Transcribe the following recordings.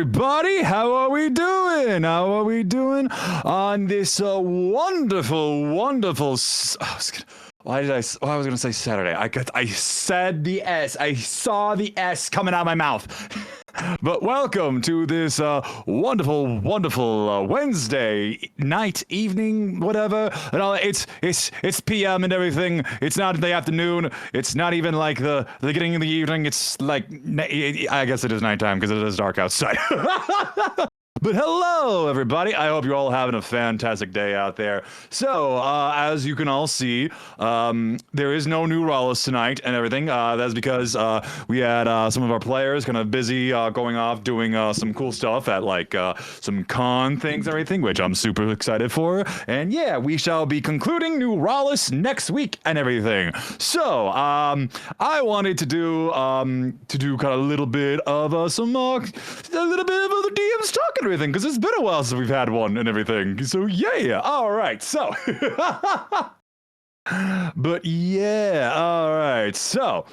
everybody. How are we doing? How are we doing on this wonderful, wonderful? Why was I going to say Saturday? I said the S. I saw the S coming out of my mouth. But welcome to this wonderful, wonderful Wednesday night, evening, whatever, and all. It's PM and everything. It's not the afternoon. It's not even like the beginning of the evening. It's like I guess it is nighttime because it is dark outside. But hello, everybody. I hope you're all having a fantastic day out there. So, as you can all see, there is no new Rollis tonight and everything. That's because we had some of our players kind of busy going off doing some cool stuff at like some con things and everything, which I'm super excited for. And yeah, we shall be concluding new Rollis next week and everything. So, I wanted to do kind of a little bit of a little bit of other DMs talking everything, because it's been a while since we've had one and everything. So yeah, all right. So, but yeah, all right. So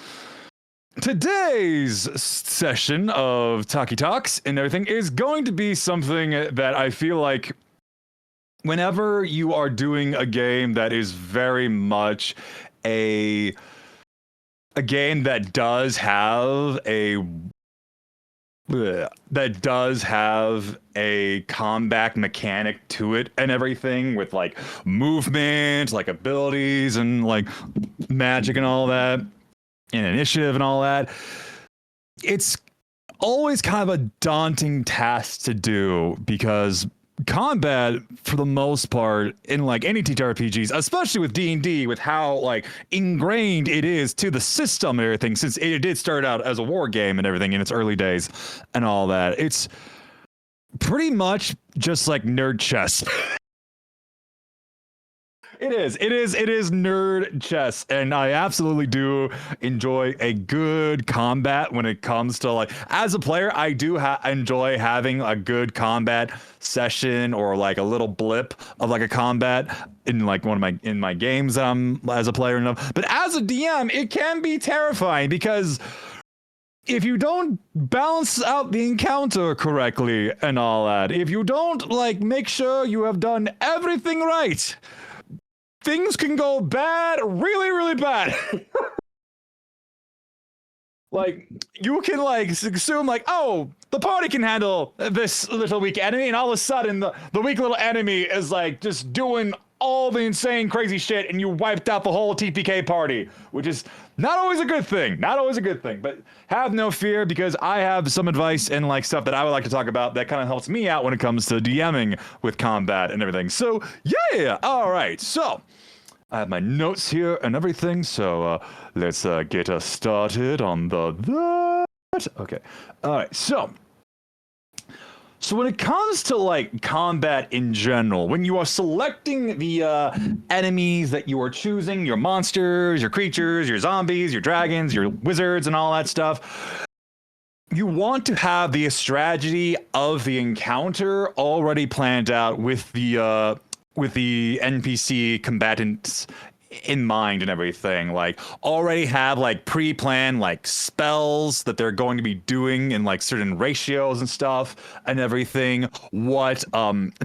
today's session of Talkie Talks and everything is going to be something that I feel like whenever you are doing a game that is very much a game that does have a combat mechanic to it and everything, with like movement, like abilities and like magic and all that, and initiative and all that. It's always kind of a daunting task to do, because combat, for the most part, in like any ttrpgs, especially with D&D, with how like ingrained it is to the system and everything, since it did start out as a war game and everything in its early days and all that, it's pretty much just like nerd chess. It is nerd chess, and I absolutely do enjoy a good combat when it comes to, like, as a player, I do enjoy having a good combat session or like a little blip of like a combat in like one of my games that I'm as a player enough. But as a DM, it can be terrifying, because if you don't balance out the encounter correctly and all that, if you don't like make sure you have done everything right, things can go bad, really, really bad. Like, you can like assume like, oh, the party can handle this little weak enemy, and all of a sudden the weak little enemy is like just doing all the insane crazy shit, and you wiped out the whole TPK party, which is not always a good thing. Not always a good thing, but have no fear, because I have some advice and like stuff that I would like to talk about that kind of helps me out when it comes to DMing with combat and everything. So yeah, all right. So I have my notes here and everything, so let's get us started on that. Okay, all right, so when it comes to like combat in general, when you are selecting the enemies that you are choosing, your monsters, your creatures, your zombies, your dragons, your wizards, and all that stuff, you want to have the strategy of the encounter already planned out with the NPC combatants in mind and everything. Like, already have like pre-planned like spells that they're going to be doing in like certain ratios and stuff and everything. What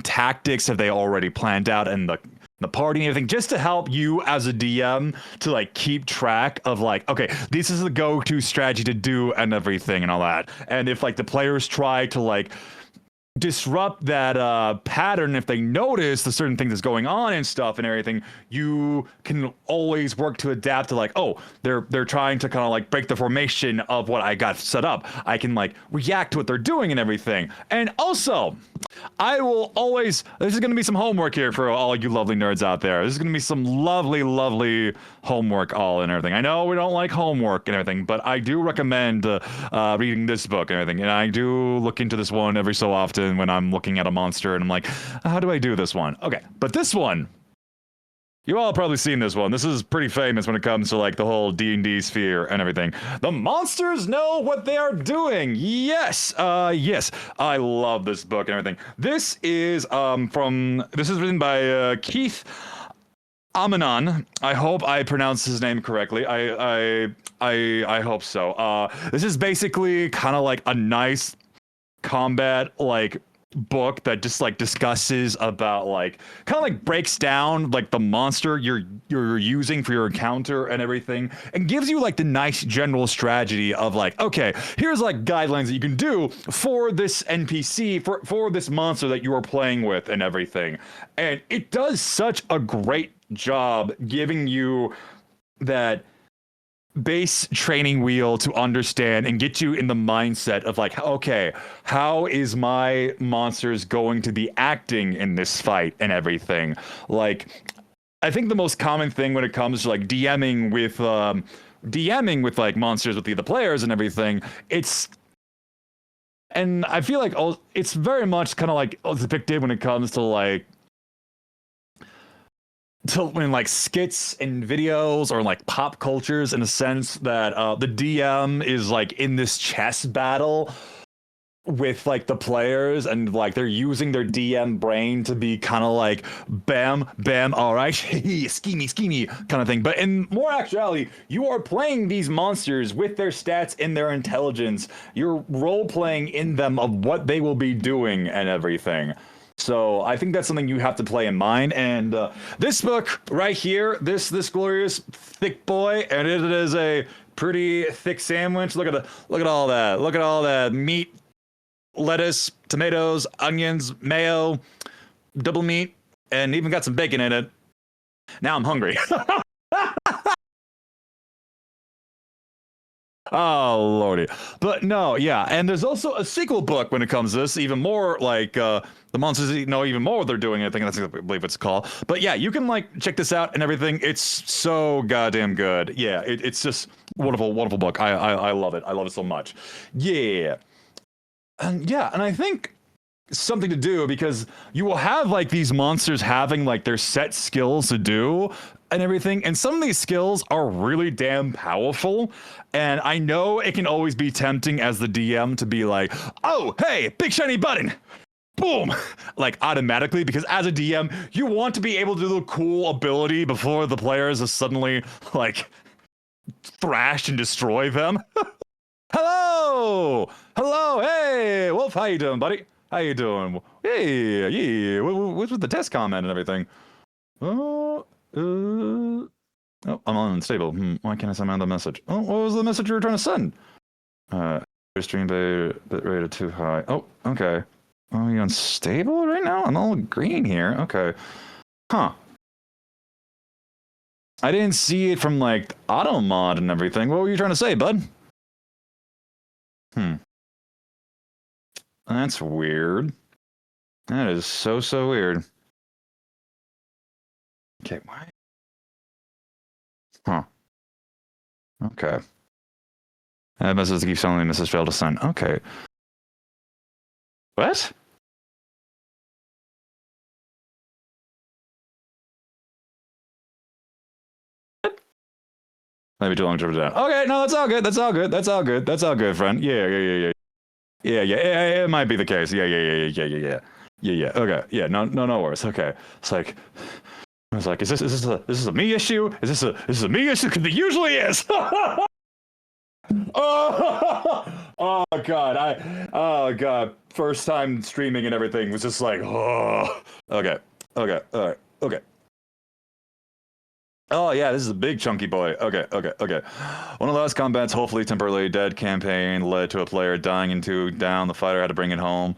tactics have they already planned out in the party and everything, just to help you as a DM to like keep track of like, okay, this is the go-to strategy to do and everything and all that. And if like the players try to like disrupt that pattern, if they notice the certain things that's going on and stuff and everything, you can always work to adapt to like, oh, they're trying to kind of like break the formation of what I got set up. I can like react to what they're doing and everything. And also, I will always, this is going to be some homework here for all you lovely nerds out there. This is going to be some lovely, lovely homework all and everything. I know we don't like homework and everything, but I do recommend reading this book and everything. And I do look into this one every so often when I'm looking at a monster and I'm like, how do I do this one? Okay, but this one, you all have probably seen this one. This is pretty famous when it comes to like the whole D&D sphere and everything. The monsters know what they are doing. Yes, yes. I love this book and everything. This is written by Keith Amanon. I hope I pronounced his name correctly. I hope so. This is basically kind of like a nice combat like book that just like discusses about like kind of like breaks down like the monster you're using for your encounter and everything, and gives you like the nice general strategy of like, okay, here's like guidelines that you can do for this NPC, for this monster that you are playing with and everything. And it does such a great job giving you that base training wheel to understand and get you in the mindset of like, okay, how is my monsters going to be acting in this fight and everything. Like, I think the most common thing when it comes to like DMing with like monsters with the players and everything, and I feel like it's very much kind of like depicted when it comes to like in like skits and videos or like pop cultures, in a sense that the DM is like in this chess battle with like the players, and like they're using their DM brain to be kind of like bam bam, all right, schemy kind of thing. But in more actuality, you are playing these monsters with their stats and their intelligence. You're role playing in them of what they will be doing and everything. So I think that's something you have to play in mind. And this book right here, this glorious thick boy, and it is a pretty thick sandwich. Look at all that. Look at all that meat, lettuce, tomatoes, onions, mayo, double meat, and even got some bacon in it. Now I'm hungry. Oh lordy. But no, yeah, and there's also a sequel book when it comes to this, even more like the monsters know even more what they're doing. I think that's, I believe it's called. But yeah, you can like check this out and everything. It's so goddamn good. Yeah, it's just wonderful book. I love it. I love it so much. Yeah. And I think something to do, because you will have like these monsters having like their set skills to do and everything, and some of these skills are really damn powerful. And I know it can always be tempting as the DM to be like, oh hey, big shiny button, boom, like automatically, because as a DM you want to be able to do the cool ability before the players are suddenly like thrash and destroy them. Hello, hey Wolf, how you doing, buddy? How you doing? Hey, yeah. What's with the test comment and everything? Oh, I'm unstable. Why can't I send out the message? Oh, what was the message you were trying to send? Stream bit rate too high. Oh, okay. Oh, you unstable right now? I'm all green here. Okay. Huh. I didn't see it from like auto mod and everything. What were you trying to say, bud? That's weird. That is so weird. Okay, why? Huh. Okay. That message keeps telling me message failed to send. Okay. What? Maybe too long to down. Okay, no, that's all good. That's all good. That's all good. That's all good, friend. Yeah. Yeah, it might be the case. Yeah. Okay. Yeah, no worries. Okay. It's like, I was like, is this a me issue? Is this a me issue? Because it usually is. Oh god. First time streaming and everything was just like, oh. Okay. All right. Okay. Oh yeah, this is a big chunky boy. Okay. One of the last combats, hopefully temporarily dead campaign, led to a player dying and two down. The fighter had to bring it home.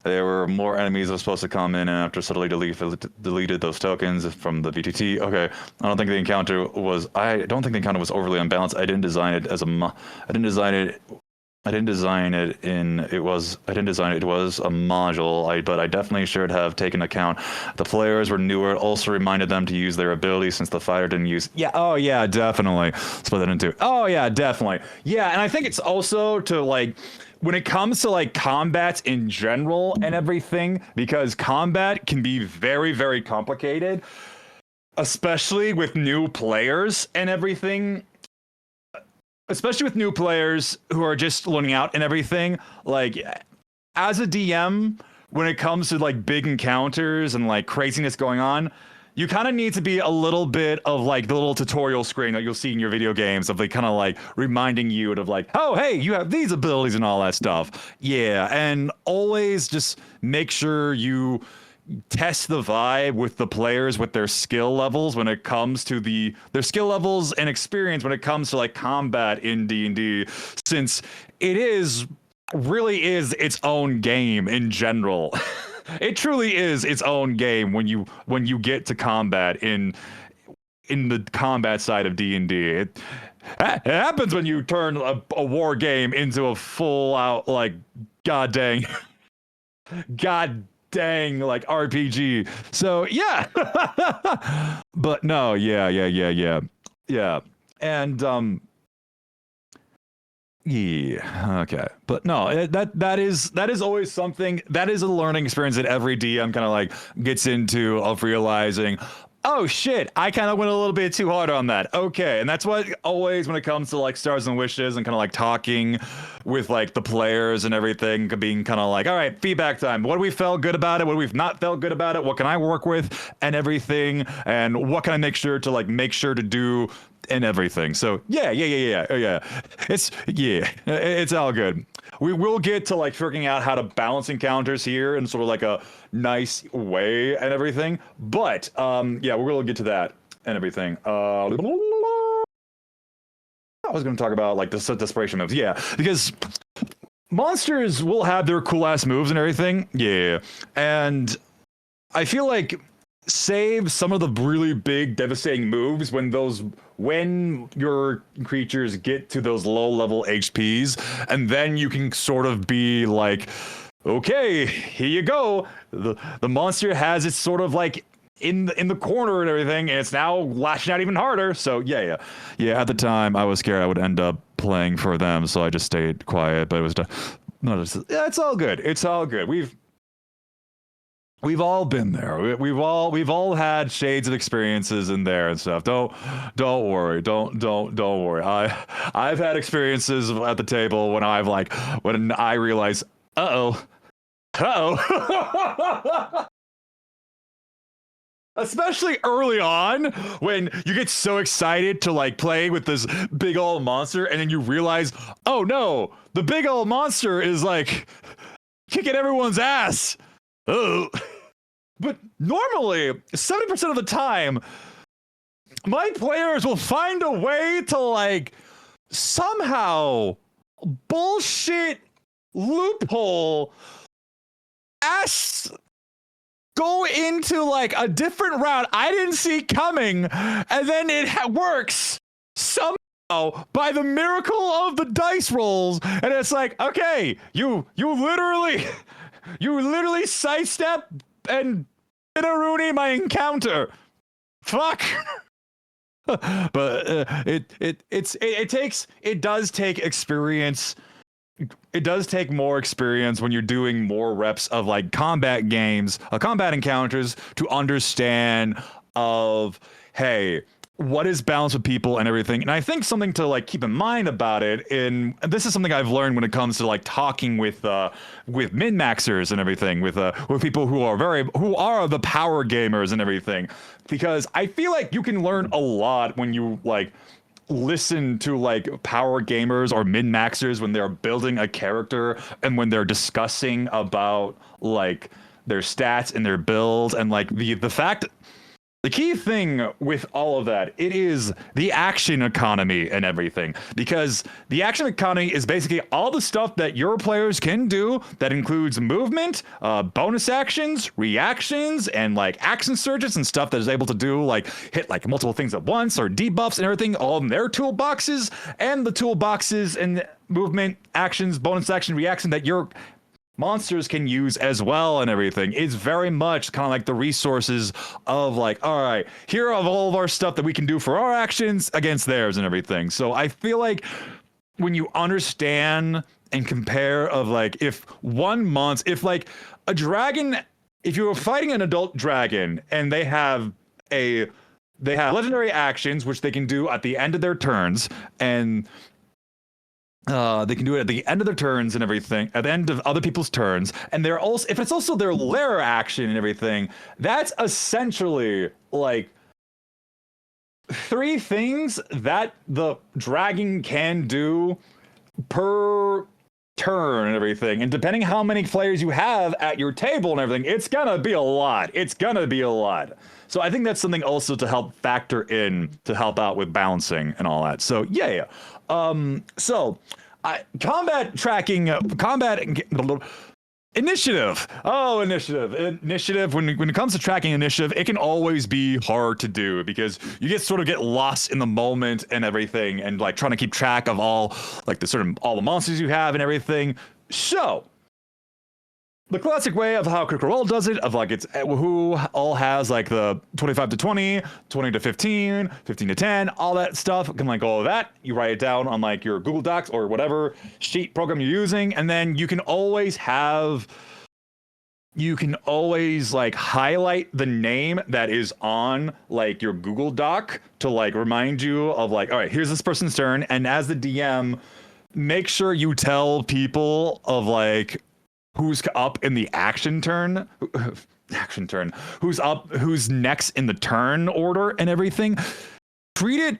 There were more enemies that were supposed to come in, and after subtly deleted those tokens from the VTT. Okay, I don't think the encounter was overly unbalanced. I didn't design it. It was a module, but I definitely should have taken account. The players were newer, also reminded them to use their ability since the fighter didn't use. Yeah, oh yeah, definitely. Split that into. Oh yeah, definitely. Yeah, and I think it's also to like, when it comes to like combats in general and everything, because combat can be very complicated, especially with new players and everything. Especially with new players who are just learning out and everything. Like, as a DM, when it comes to like big encounters and like craziness going on, you kind of need to be a little bit of like the little tutorial screen that you'll see in your video games of like kind of like reminding you of like, oh, hey, you have these abilities and all that stuff. Yeah, and always just make sure you test the vibe with the players with their skill levels when it comes to their skill levels and experience when it comes to like combat in D&D, since it really is its own game in general. It truly is its own game when you get to combat in the combat side of D&D. It happens when you turn a war game into a full out like god dang like RPG. So yeah. But no, yeah. And yeah. Okay. But no, that is always something. That is a learning experience that every DM kind of like gets into, of realizing, oh shit, I kind of went a little bit too hard on that. Okay. And that's what always, when it comes to like Stars and Wishes and kind of like talking with like the players and everything, being kind of like, all right, feedback time. What do we felt good about it? What do we not felt good about it? What can I work with and everything? And what can I make sure to do and everything. So yeah. It's all good. We will get to like figuring out how to balance encounters here in sort of like a nice way and everything. But yeah, we will get to that and everything. I was going to talk about like the desperation moves. Yeah, because monsters will have their cool ass moves and everything. Yeah, and I feel like save some of the really big devastating moves when your creatures get to those low level HPs, and then you can sort of be like, okay, here you go. The monster has its sort of like in the corner and everything, and it's now lashing out even harder. So yeah. At the time, I was scared I would end up playing for them, so I just stayed quiet. But it was yeah, it's all good. It's all good. We've all been there. We've all had shades of experiences in there and stuff. Don't worry. Don't worry. I've had experiences at the table when I realize, uh-oh. Especially early on when you get so excited to like play with this big old monster, and then you realize, oh no, the big old monster is like kicking everyone's ass. Oh, but normally 70% of the time, my players will find a way to like somehow bullshit loophole go into like a different route I didn't see coming, and then it works somehow by the miracle of the dice rolls, and it's like, okay, you literally sidestep and Rooney my encounter. Fuck. But it does take experience. It does take more experience when you're doing more reps of like combat games, combat encounters, to understand of, hey, what is balance with people and everything. And I think something to like keep in mind about it, and this is something I've learned when it comes to like talking with min-maxers and everything, with people who are the power gamers and everything, because I feel like you can learn a lot when you like listen to like power gamers or min-maxers when they're building a character and when they're discussing about like their stats and their build, and like the key thing with all of that, it is the action economy and everything, because the action economy is basically all the stuff that your players can do that includes movement, bonus actions, reactions, and like action surges and stuff that is able to do like hit like multiple things at once or debuffs and everything, all in their toolboxes, and the toolboxes and movement, actions, bonus action, reaction that your monsters can use as well and everything. It's very much kind of like the resources of like, all right, here are all of our stuff that we can do for our actions against theirs and everything. So I feel like when you understand and compare of like, if like a dragon, if you were fighting an adult dragon and they have legendary actions which they can do at the end of their turns, and They can do it at the end of their turns and everything, at the end of other people's turns, and they're also, if it's also their lair action and everything, that's essentially like 3 things that the dragon can do per turn and everything. And depending how many players you have at your table and everything, it's gonna be a lot. It's gonna be a lot. So I think that's something also to help factor in to help out with balancing and all that. So yeah. Combat tracking, initiative. Oh, initiative. When it comes to tracking initiative, it can always be hard to do because you get lost in the moment and everything, and like trying to keep track of all like all the monsters you have and everything. So the classic way of how Critical Role does it, of like it's who all has like the 25 to 20, 20 to 15, 15 to 10, all that stuff, can like all of that. You write it down on like your Google Docs or whatever sheet program you're using, and then you can always like highlight the name that is on like your Google Doc to like remind you of like, all right, here's this person's turn, and as the DM, make sure you tell people of like who's up in the action turn, who's next in the turn order and everything. Treat it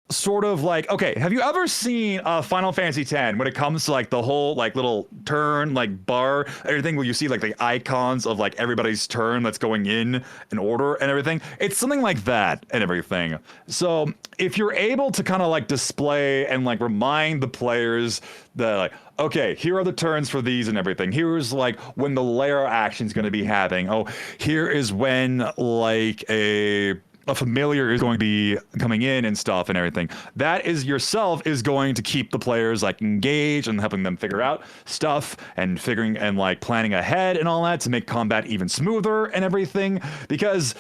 sort of like, okay, have you ever seen Final Fantasy X when it comes to like the whole like little turn like bar, everything where you see like the icons of like everybody's turn that's going in order and everything? It's something like that and everything. So if you're able to kind of like display and like remind the players that like, okay, here are the turns for these and everything. Here's like when the lair action's going to be happening. Oh, here is when like a familiar is going to be coming in and stuff and everything. That is yourself is going to keep the players like engaged and helping them figure out stuff and figuring and like planning ahead and all that to make combat even smoother and everything, because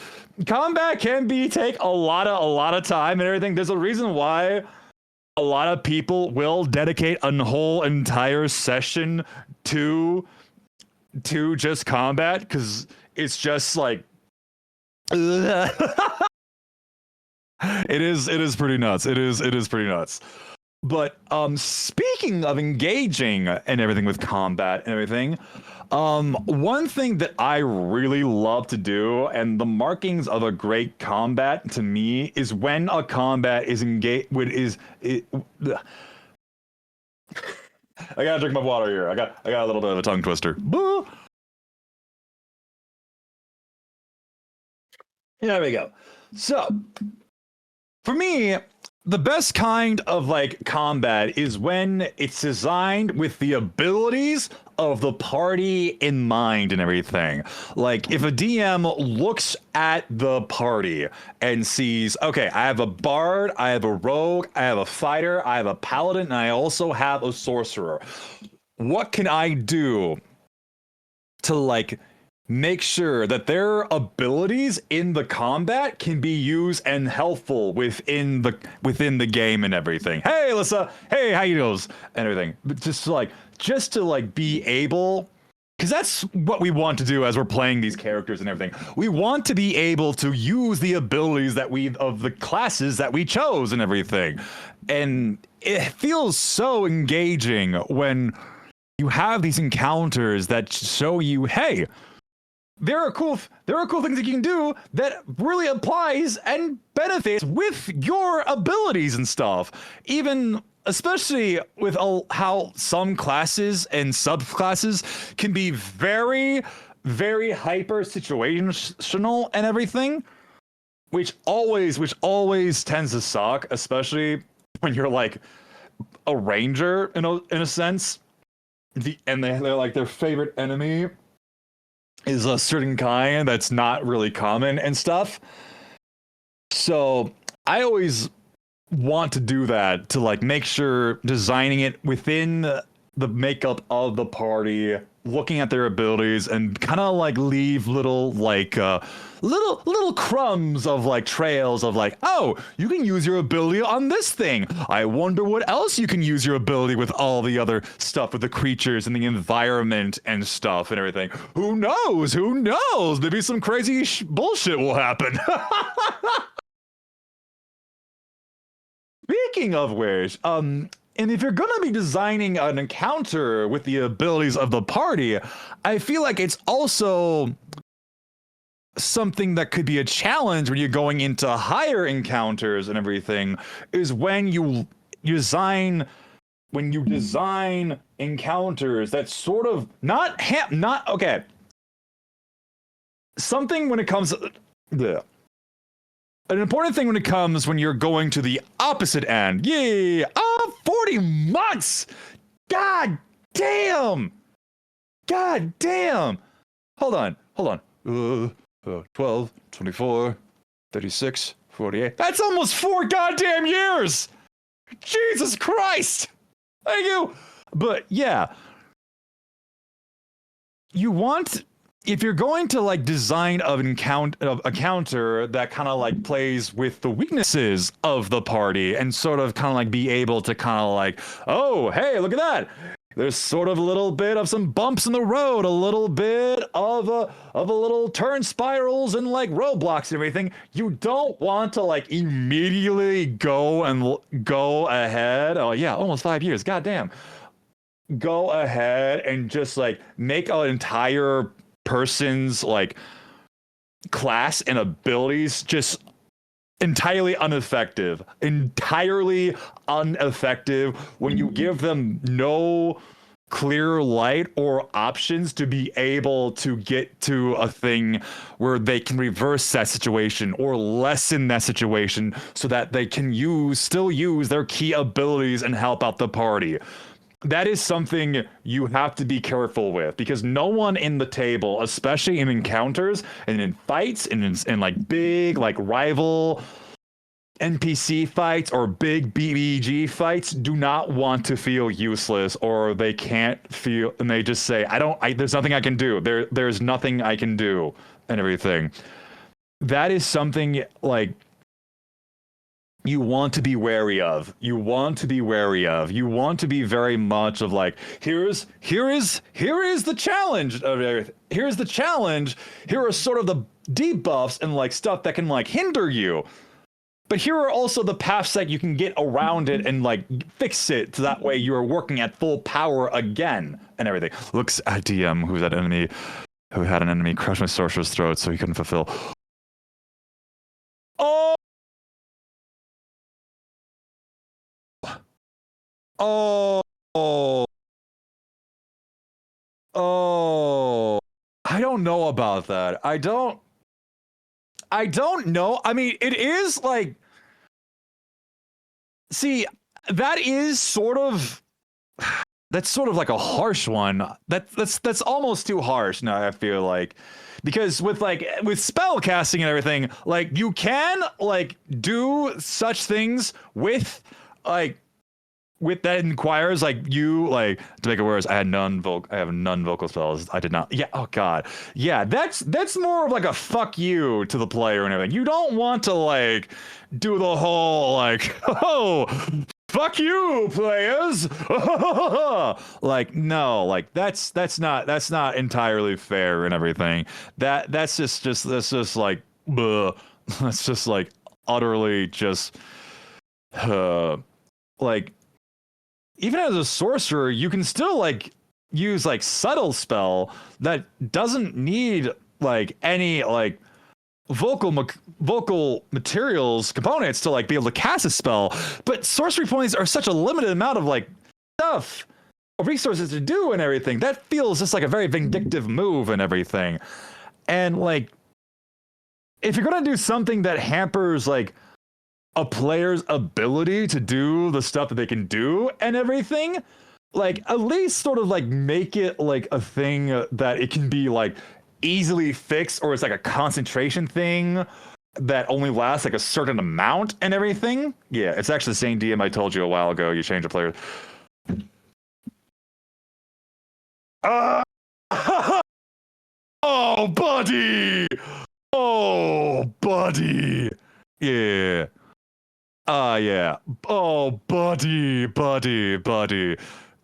combat can take a lot of time and everything. There's a reason why a lot of people will dedicate a whole entire session to just combat, because it's just like it is pretty nuts. It is pretty nuts. But speaking of engaging and everything with combat and everything, one thing that I really love to do, and the markings of a great combat to me, is when a combat is engaged with I gotta drink my water here. I got a little bit of a tongue twister. Boo! There we go. So for me, the best kind of like combat is when it's designed with the abilities of the party in mind and everything. Like if a DM looks at the party and sees, okay, I have a bard, I have a rogue, I have a fighter, I have a paladin, and I also have a sorcerer. What can I do to like make sure that their abilities in the combat can be used and helpful within the game and everything? Hey, Alyssa. Hey, how you doing? And everything. But just to be able, because that's what we want to do as we're playing these characters and everything. We want to be able to use the abilities of the classes that we chose and everything. And it feels so engaging when you have these encounters that show you, hey, there are cool things that you can do that really applies and benefits with your abilities and stuff. Even especially with how some classes and subclasses can be very, very hyper situational and everything, which always tends to suck, especially when you're like a ranger in a sense, and they're like their favorite enemy is a certain kind that's not really common and stuff. So I always want to do that to like make sure designing it within the makeup of the party, looking at their abilities, and kind of like leave little crumbs of like trails of like, oh, you can use your ability on this thing. I wonder what else you can use your ability with all the other stuff with the creatures and the environment and stuff and everything. Who knows? Who knows? Maybe some crazy bullshit will happen. Speaking of which, And if you're gonna be designing an encounter with the abilities of the party, I feel like it's also something that could be a challenge when you're going into higher encounters and everything, is when you design encounters that sort of not okay. Something when it comes bleh. An important thing when it comes when you're going to the opposite end. Yeah, 40 months. God damn. God damn. Hold on. 12, 24, 36, 48. That's almost 4 goddamn years. Jesus Christ. Thank you. But yeah, you want, if you're going to like design a counter that kind of like plays with the weaknesses of the party and sort of kind of like be able to kind of like, oh, hey, look at that. There's sort of a little bit of some bumps in the road, a little bit of a little turn spirals and like roadblocks and everything. You don't want to like immediately go ahead. Oh yeah, almost 5 years. Goddamn. Go ahead and just like make an entire person's like class and abilities just entirely ineffective when you give them no clear light or options to be able to get to a thing where they can reverse that situation or lessen that situation so that they can still use their key abilities and help out the party. That is something you have to be careful with, because no one in the table, especially in encounters and in fights and in like big like rival NPC fights or big BBG fights, do not want to feel useless, or they can't feel, and they just say, there's nothing I can do. There's nothing I can do and everything. That is something like you want to be wary of. You want to be very much of like, here is the challenge of everything. Here's the challenge. Here are sort of the debuffs and like stuff that can like hinder you. But here are also the paths that you can get around it and like fix it so that way you are working at full power again and everything. Looks at DM who had an enemy crush my sorcerer's throat so he couldn't fulfill. Oh, I don't know about that. I don't know. I mean, it is like, see, that is sort of, that's sort of like a harsh one. That's almost too harsh now, I feel like. Because with spell casting and everything, like you can like do such things with that inquires like you like to make it worse. I have none vocal spells. I did not. Yeah. Oh god. Yeah. That's more of like a fuck you to the player and everything. You don't want to like do the whole like oh fuck you players. Like no. Like that's not entirely fair and everything. That's just like bleh. That's just like utterly just like. Even as a sorcerer, you can still like use like subtle spell that doesn't need like any like vocal materials components to like be able to cast a spell. But sorcery points are such a limited amount of like stuff, resources to do and everything. That feels just like a very vindictive move and everything. And like, if you're gonna do something that hampers like a player's ability to do the stuff that they can do and everything, like at least sort of like make it like a thing that it can be like easily fixed, or it's like a concentration thing that only lasts like a certain amount and everything. Yeah, it's actually the same DM I told you a while ago. You change the player. Oh, buddy! Oh, buddy! Yeah. Yeah. Oh, buddy.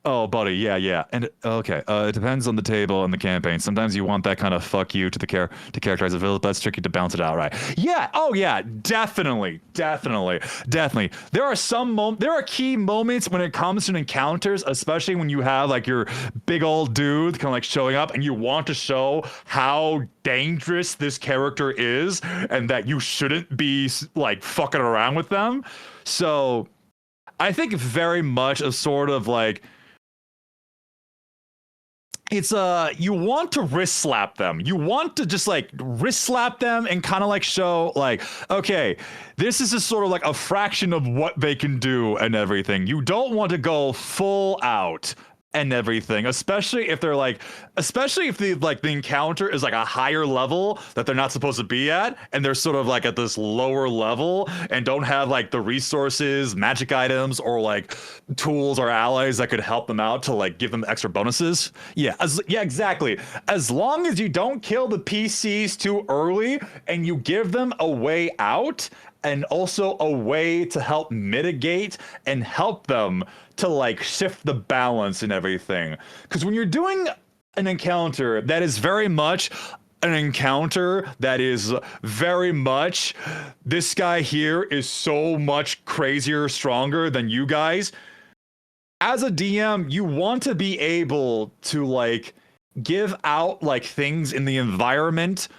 Oh, buddy, yeah. And okay, it depends on the table and the campaign. Sometimes you want that kind of fuck you to the to characterize the villain, but it's tricky to balance it out, right? Yeah, oh yeah, definitely. There are there are key moments when it comes to encounters, especially when you have like your big old dude kind of like showing up and you want to show how dangerous this character is and that you shouldn't be like fucking around with them. So I think very much a sort of like it's you want to wrist slap them. You want to just like wrist slap them and kind of like show like, okay, this is just sort of like a fraction of what they can do and everything. You don't want to go full out and everything, especially if they're like, especially if the like the encounter is like a higher level that they're not supposed to be at, and they're sort of like at this lower level and don't have like the resources, magic items, or like tools or allies that could help them out to like give them extra bonuses. Yeah, yeah, exactly. As long as you don't kill the PCs too early and you give them a way out and also a way to help mitigate and help them to like shift the balance and everything. Because when you're doing an encounter that is very much an encounter that is very much this guy here is so much crazier, stronger than you guys. As a DM, you want to be able to like give out like things in the environment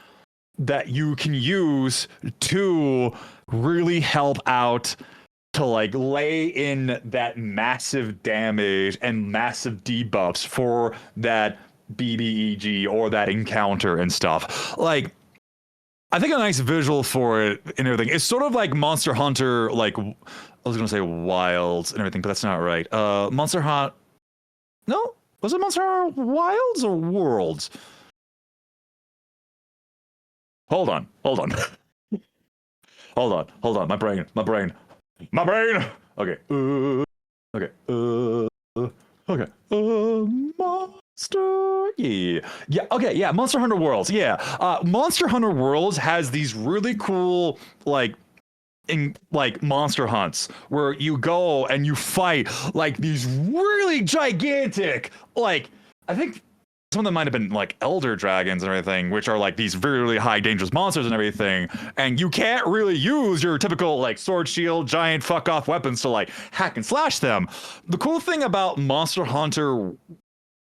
that you can use to really help out to like lay in that massive damage and massive debuffs for that BBEG or that encounter and stuff. Like, I think a nice visual for it and everything. It's sort of like Monster Hunter, like I was gonna say Wilds and everything, but that's not right. Monster Hunt. No, was it Monster Hunter Wilds or Worlds? Hold on. Hold on. My brain. Okay. Okay. Okay. Monster. Yeah. Okay. Yeah. Monster Hunter Worlds. Yeah. Monster Hunter Worlds has these really cool like in like monster hunts where you go and you fight like these really gigantic like I think some of them might have been like elder dragons and everything, which are like these very, really high dangerous monsters and everything. And you can't really use your typical like sword, shield, giant fuck off weapons to like hack and slash them. The cool thing about Monster Hunter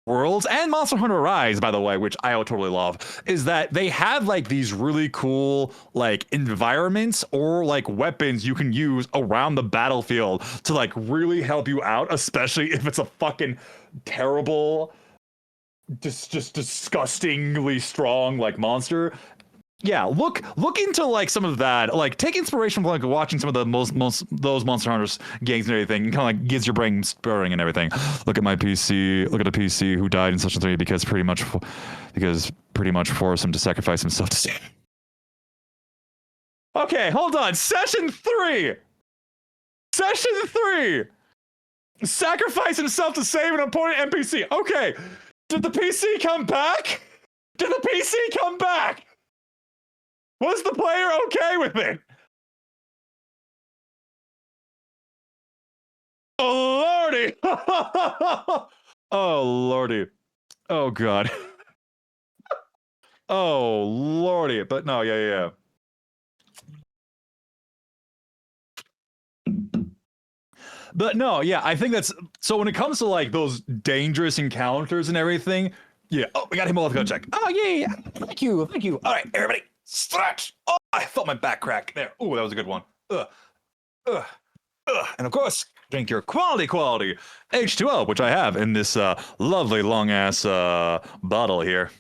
Worlds and Monster Hunter Rise, by the way, which I totally love, is that they have like these really cool like environments or like weapons you can use around the battlefield to like really help you out, especially if it's a fucking terrible just disgustingly strong like monster. Yeah, look into like some of that. Like take inspiration from like watching some of the most those Monster Hunters games and everything. And kind of like gets your brain spurring and everything. Look at my PC. Look at a PC who died in Session 3 because pretty much forced him to sacrifice himself to save. Okay, hold on. Session 3. Sacrifice himself to save an important NPC. Okay. Did the PC come back? Was the player okay with it? Oh, lordy. Oh, lordy. Oh, God. Oh, lordy. But no, yeah. But no, yeah, I think that's so when it comes to like those dangerous encounters and everything. Yeah. Oh, we got him all go check. Oh, yeah. Thank you. All right, everybody, stretch. Oh, I felt my back crack there. Oh, that was a good one. And of course, drink your quality H2O, which I have in this lovely long ass bottle here.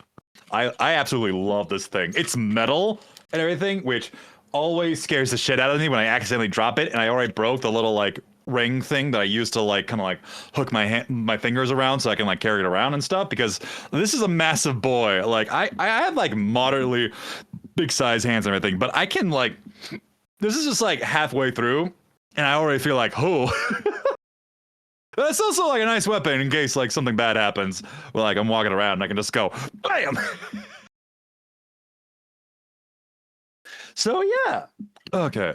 I absolutely love this thing. It's metal and everything, which always scares the shit out of me when I accidentally drop it, and I already broke the little like ring thing that I used to like kind of like hook my fingers around so I can like carry it around and stuff, because this is a massive boy. Like I have like moderately big size hands and everything, but I can like this is just like halfway through and I already feel like oh that's also like a nice weapon in case like something bad happens. Well, like I'm walking around and I can just go bam. So yeah. Okay.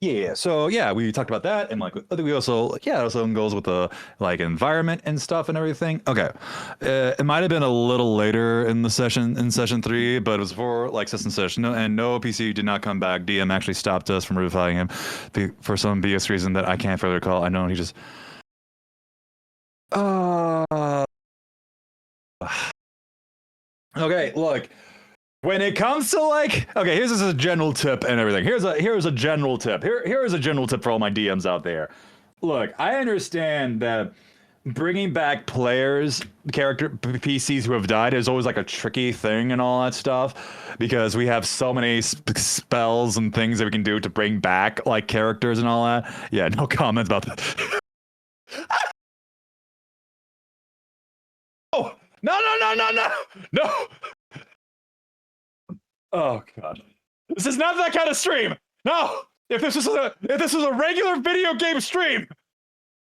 Yeah, so yeah, we talked about that, and like I think we also yeah, also goes with the like environment and stuff and everything. Okay, it might have been a little later in the session in session 3, but it was for like session, no, and no PC did not come back. DM actually stopped us from reviving him for some BS reason that I can't further recall. I know he just uh okay, look. When it comes to like, okay, here's just a general tip and everything. Here's a general tip. Here's a general tip for all my DMs out there. Look, I understand that bringing back players, PCs who have died is always like a tricky thing and all that stuff because we have so many spells and things that we can do to bring back like characters and all that. Yeah, no comments about that. Oh, no. Oh god. This is not that kind of stream. No. If this was a regular video game stream,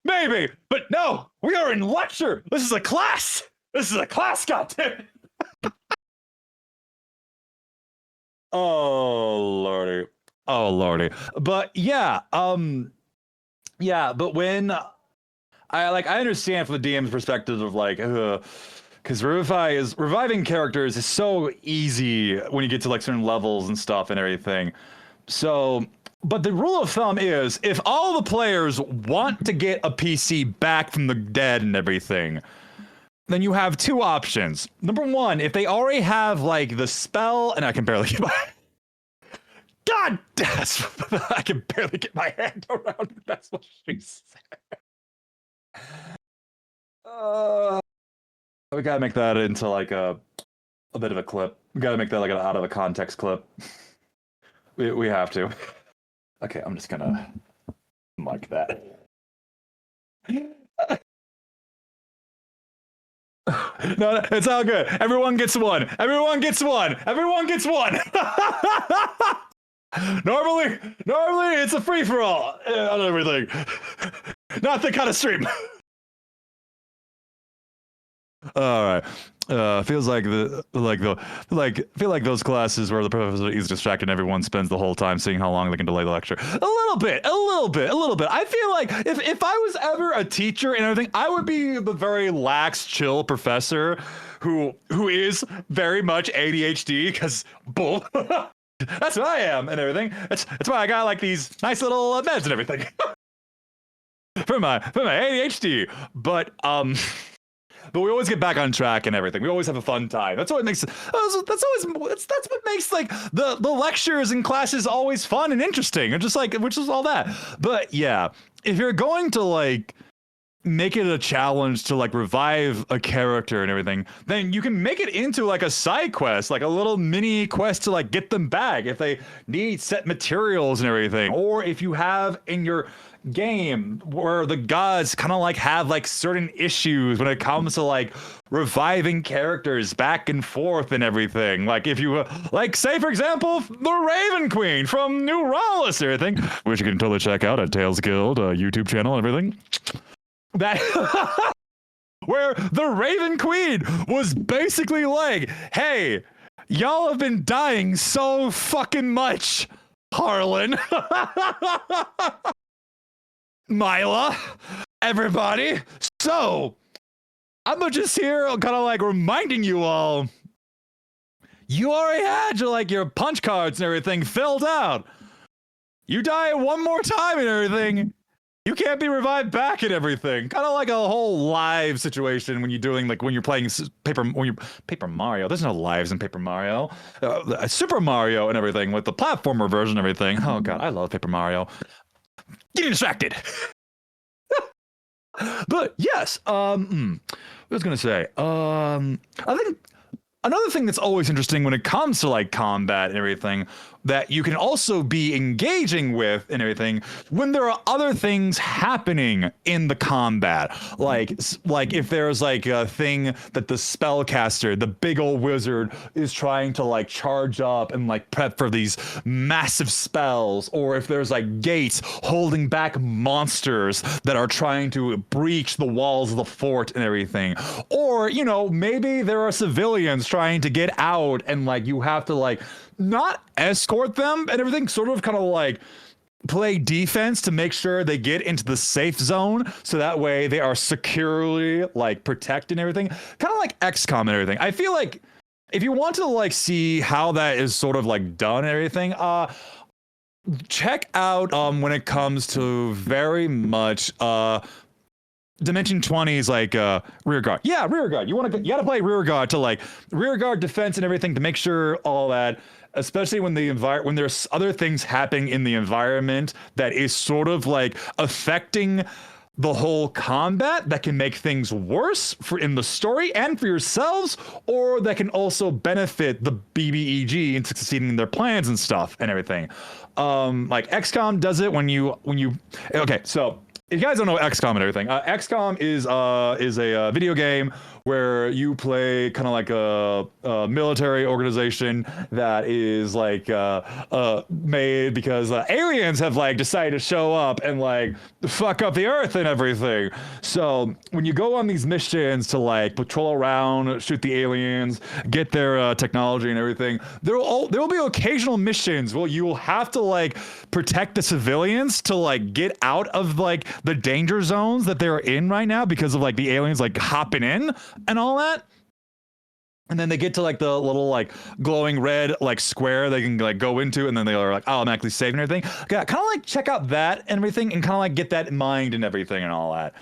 maybe. But no, we are in lecture. This is a class. This is a class, goddammit. Oh lordy. Oh lordy. But yeah, yeah, but when I understand from the DM's perspective of like because reviving characters is so easy when you get to like certain levels and stuff and everything. So, but the rule of thumb is if all the players want to get a PC back from the dead and everything, then you have two options. Number one, if they already have like the spell, and I can barely get my God, I can barely get my hand around it. That's what she said. We gotta make that into like a bit of a clip. We gotta make that like an out of the context clip. We have to. Okay, I'm just gonna mic that. No, it's all good. Everyone gets one. Everyone gets one. Everyone gets one. Normally it's a free for all on everything. Not the kind of stream. All right. Feels like feel like those classes where the professor is distracted and everyone spends the whole time seeing how long they can delay the lecture. A little bit. I feel like if I was ever a teacher and everything, I would be the very lax, chill professor who is very much ADHD because bull. That's what I am and everything. That's why I got like these nice little meds and everything for my ADHD. But we always get back on track and everything. We always have a fun time. That's what makes that's what makes like the lectures and classes always fun and interesting. And just like which is all that. But yeah, if you're going to like make it a challenge to like revive a character and everything, then you can make it into like a side quest, like a little mini quest to like get them back if they need set materials and everything. Or if you have in your game where the gods kind of like have like certain issues when it comes to like reviving characters back and forth and everything. Like if you like say for example the Raven Queen from New Rollis or everything, which you can totally check out at Tales Guild YouTube channel and everything. That where the Raven Queen was basically like, hey, y'all have been dying so fucking much, Harlan. Mila, everybody. So, I'm just here kind of like reminding you all, you already had your like your punch cards and everything filled out. You die one more time and everything, you can't be revived back and everything. Kind of like a whole live situation when you're doing like when you're playing Paper Mario. There's no lives in Paper Mario. Super Mario and everything with the platformer version and everything. Oh god, I love Paper Mario. Getting distracted. But yes, what was I gonna say? I think another thing that's always interesting when it comes to like combat and everything that you can also be engaging with and everything when there are other things happening in the combat, like if there's like a thing that the spellcaster, the big old wizard, is trying to like charge up and like prep for these massive spells, or if there's like gates holding back monsters that are trying to breach the walls of the fort and everything, or you know maybe there are civilians trying to get out and like you have to like not escort them and everything, sort of kind of like play defense to make sure they get into the safe zone, so that way they are securely like protected and everything. Kind of like XCOM and everything. I feel like if you want to like see how that is sort of like done and everything, check out when it comes to very much Dimension 20 is like rear guard. Yeah, rear guard. You gotta play rear guard to like rear guard defense and everything to make sure all that, especially when when there's other things happening in the environment that is sort of like affecting the whole combat, that can make things worse for in the story and for yourselves, or that can also benefit the BBEG in succeeding in their plans and stuff and everything. Like XCOM does it when you okay, so if you guys don't know XCOM and everything, XCOM is a video game where you play kind of like a military organization that is like made because aliens have like decided to show up and like fuck up the earth and everything. So when you go on these missions to like patrol around, shoot the aliens, get their technology and everything, there will be occasional missions where you will have to like protect the civilians to like get out of like the danger zones that they're in right now because of like the aliens like hopping in and all that. And then they get to like the little like glowing red like square they can like go into, and then they are like automatically saved and everything. Yeah, kind of like check out that and everything, and kind of like get that in mind and everything and all that.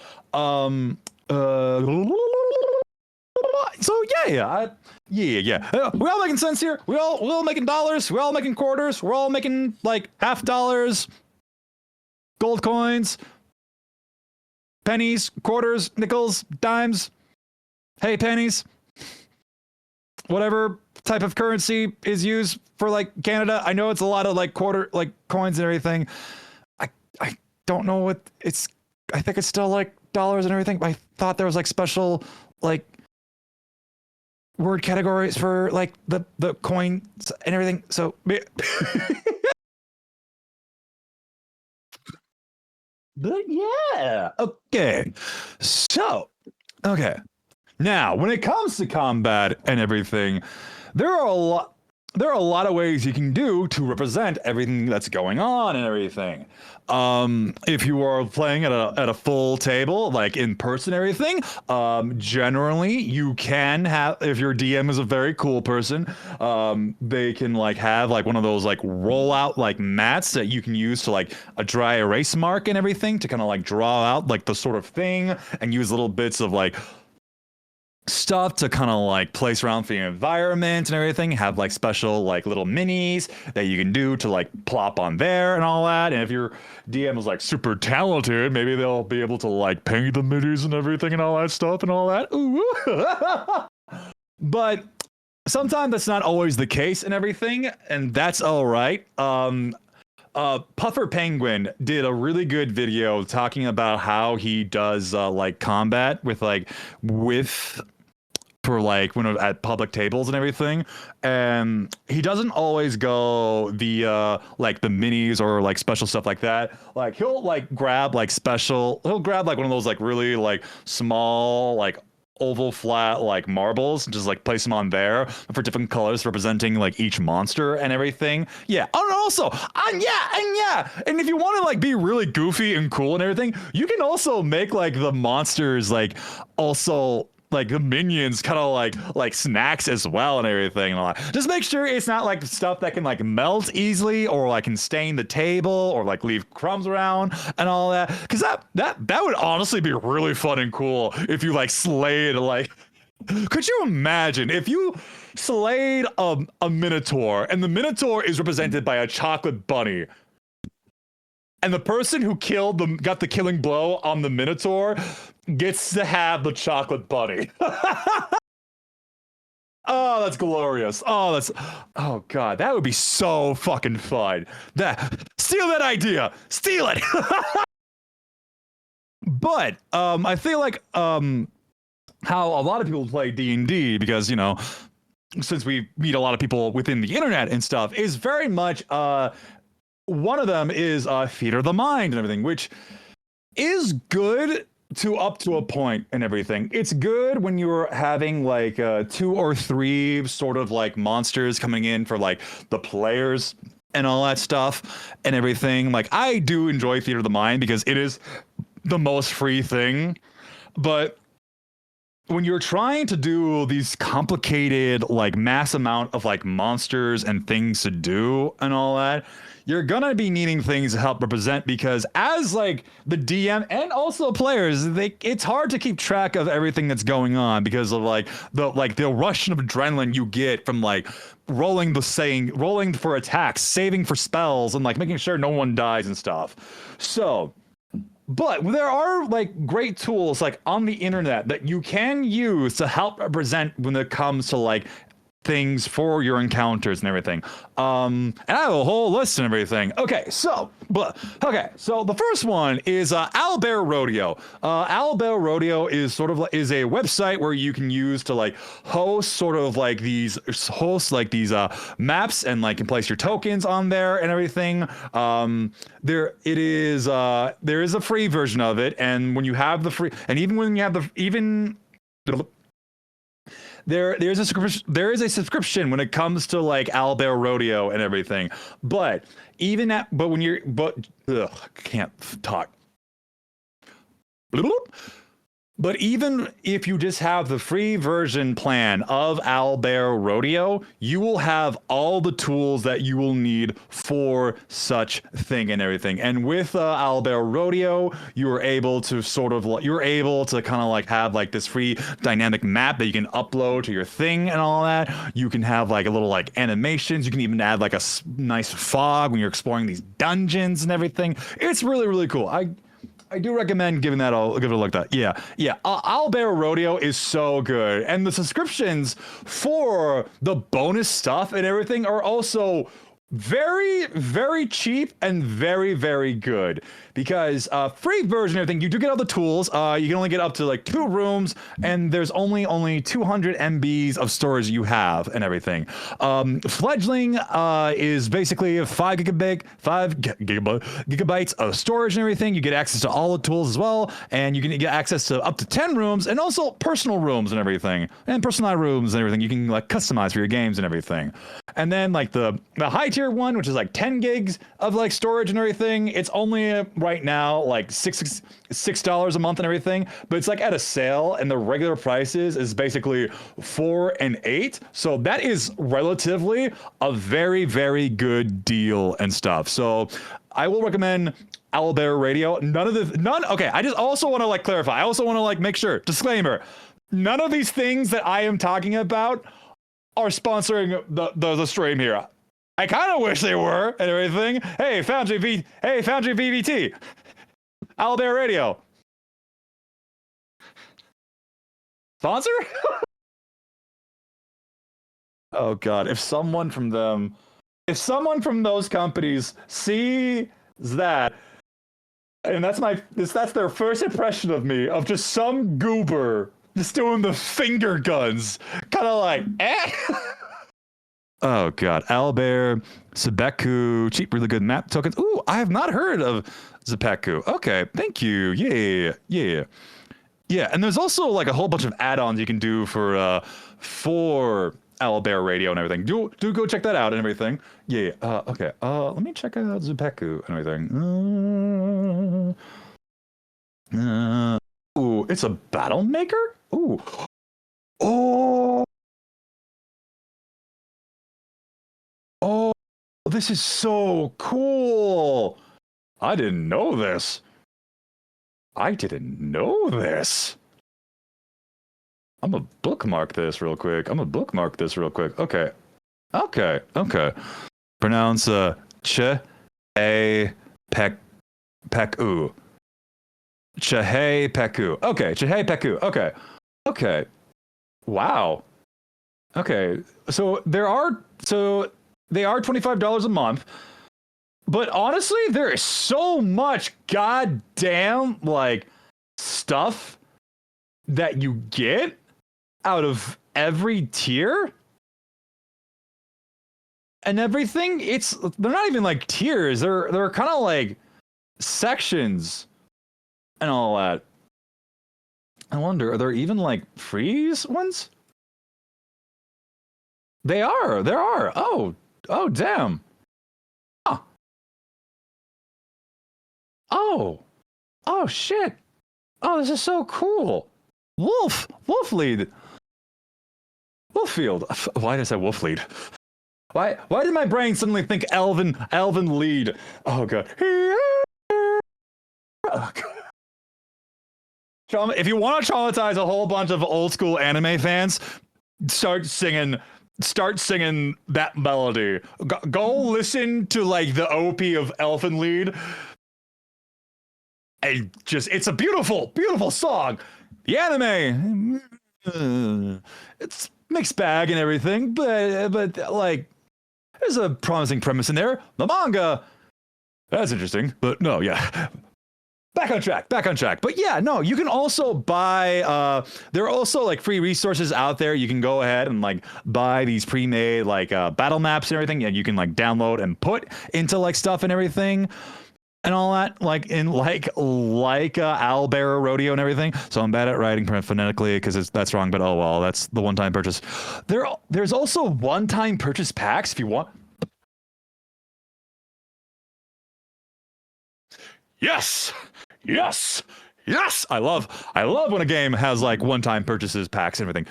So yeah. We all making sense here. We all making dollars. We're all making quarters. We're all making like half dollars, gold coins, pennies, quarters, nickels, dimes, hey pennies, whatever type of currency is used for like Canada. I know it's a lot of like quarter like coins and everything. I don't know what it's. I think it's still like dollars and everything. I thought there was like special like word categories for like the coins and everything. So but yeah, okay. So okay. Now, when it comes to combat and everything, there are a lot of ways you can do to represent everything that's going on and everything. If you are playing at a full table, like in person and everything, generally you can have, if your DM is a very cool person, they can like have like one of those like rollout like mats that you can use to like a dry erase mark and everything to kind of like draw out like the sort of thing, and use little bits of like stuff to kind of like place around for your environment and everything. Have like special like little minis that you can do to like plop on there and all that. And if your DM is like super talented, maybe they'll be able to like paint the minis and everything and all that stuff and all that. Ooh. But sometimes that's not always the case and everything, and that's all right. Puffer Penguin did a really good video talking about how he does like combat with for like when at public tables and everything, and he doesn't always go the like the minis or like special stuff like that. Like he'll grab like one of those like really like small like oval flat like marbles and just like place them on there for different colors representing like each monster and everything. Yeah. Oh, and also and if you want to like be really goofy and cool and everything, you can also make like the monsters like also like the minions kind of like snacks as well and everything. Just make sure it's not like stuff that can like melt easily or like can stain the table or like leave crumbs around and all that, because that would honestly be really fun and cool if you like slayed like could you imagine if you slayed a minotaur and the minotaur is represented by a chocolate bunny, and the person who got the killing blow on the minotaur gets to have the chocolate bunny. Oh, that's glorious. Oh god, that would be so fucking fun. Steal that idea. Steal it. But I feel like how a lot of people play D&D, because you know, since we meet a lot of people within the internet and stuff, is very much one of them is theater of the mind and everything, which is good up to a point and everything. It's good when you're having like 2 or 3 sort of like monsters coming in for like the players and all that stuff and everything. Like, I do enjoy Theater of the Mind because it is the most free thing. But when you're trying to do these complicated, like, mass amount of like monsters and things to do and all that, you're gonna be needing things to help represent, because as like the DM and also players, it's hard to keep track of everything that's going on because of like the rush of adrenaline you get from like rolling for attacks, saving for spells, and like making sure no one dies and stuff. So, but there are like great tools like on the internet that you can use to help represent when it comes to like things for your encounters and everything. And I have a whole list and everything. Okay, so the first one is Owlbear Rodeo. Owlbear Rodeo is sort of is a website where you can use to like host these maps, and like can place your tokens on there and everything. There is a free version of it, and when you have the free, and even when you have there is a subscription when it comes to like Owlbear Rodeo and everything. But can't talk. But even if you just have the free version plan of Owlbear Rodeo, you will have all the tools that you will need for such thing and everything. And with Owlbear Rodeo, you're able to kind of like have like this free dynamic map that you can upload to your thing and all that. You can have like a little like animations. You can even add like a nice fog when you're exploring these dungeons and everything. It's really, really cool. I do recommend give it a look at that. Yeah. Owlbear Rodeo is so good. And the subscriptions for the bonus stuff and everything are also very, very cheap and very, very good, because free version and everything, you do get all the tools. You can only get up to like 2 rooms, and there's only 200 MBs of storage you have and everything. Fledgling is basically 5 gigabytes of storage and everything. You get access to all the tools as well, and you can get access to up to 10 rooms, and also personal rooms and everything, and personalized rooms and everything you can like customize for your games and everything. And then like the high tier one, which is like 10 gigs of like storage and everything, it's only right now like $6 a month and everything, but it's like at a sale, and the regular prices is basically $4 and $8. So that is relatively a very, very good deal and stuff. So I will recommend Owlbear Radio. Okay, I just also want to like clarify. I also want to like make sure, disclaimer, none of these things that I am talking about are sponsoring the stream here. I kind of wish they were and everything. Hey, Foundry VVT. Owlbear Radio. Sponsor? Oh God, if someone from those companies sees that, and that's their first impression of me, of just some goober just doing the finger guns, kind of like, eh? Oh God, Owlbear, Zepeku, cheap, really good map tokens. Ooh, I have not heard of Zepeku. Okay, thank you. Yeah. And there's also like a whole bunch of add-ons you can do for Owlbear Radio and everything. Do go check that out and everything. Yeah. Okay. Let me check out Zepeku and everything. Ooh, it's a battle maker. Ooh. Oh, this is so cool. I didn't know this. I'm gonna bookmark this real quick. Okay. Pronounce Che-a-pek-u. Che-a-pek-u. Okay, Che-a-pek-u. Okay. Wow. Okay. So they are $25 a month. But honestly, there is so much goddamn like stuff that you get out of every tier and everything. They're not even like tiers. They're kind of like sections and all that. I wonder, are there even like freeze ones? There are. Oh damn. Oh, oh shit. Oh, this is so cool. Wolf lead. Wolffield. Why did I say wolf lead? Why did my brain suddenly think elven lead? Oh god. Oh, god. If you want to traumatize a whole bunch of old school anime fans, start singing that melody. Go listen to like the OP of Elfen Lied. And just, it's a beautiful song. The anime, it's mixed bag and everything, but like, there's a promising premise in there. The manga, that's interesting, but no, yeah. Back on track. But yeah, no, you can also buy, there are also like free resources out there. You can go ahead and like buy these pre-made like battle maps and everything, and you can like download and put into like stuff and everything and all that, like in like Owlbear Rodeo and everything. So I'm bad at writing phonetically because that's wrong, but oh well, that's the one-time purchase. There's also one-time purchase packs if you want. Yes. I love when a game has like one-time purchases, packs, and everything.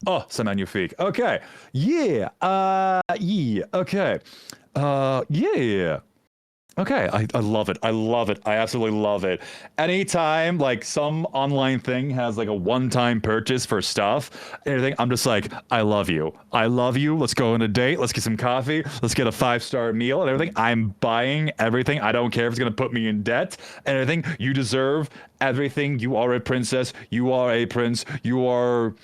Oh, c'est magnifique. Okay. Yeah. Okay. Yeah. Okay, I love it. I absolutely love it. Anytime like some online thing has like a one-time purchase for stuff and everything, I'm just like, I love you. Let's go on a date. Let's get some coffee. Let's get a 5-star meal and everything. I'm buying everything. I don't care if it's gonna put me in debt and everything. You deserve everything. You are a princess. You are a prince. You are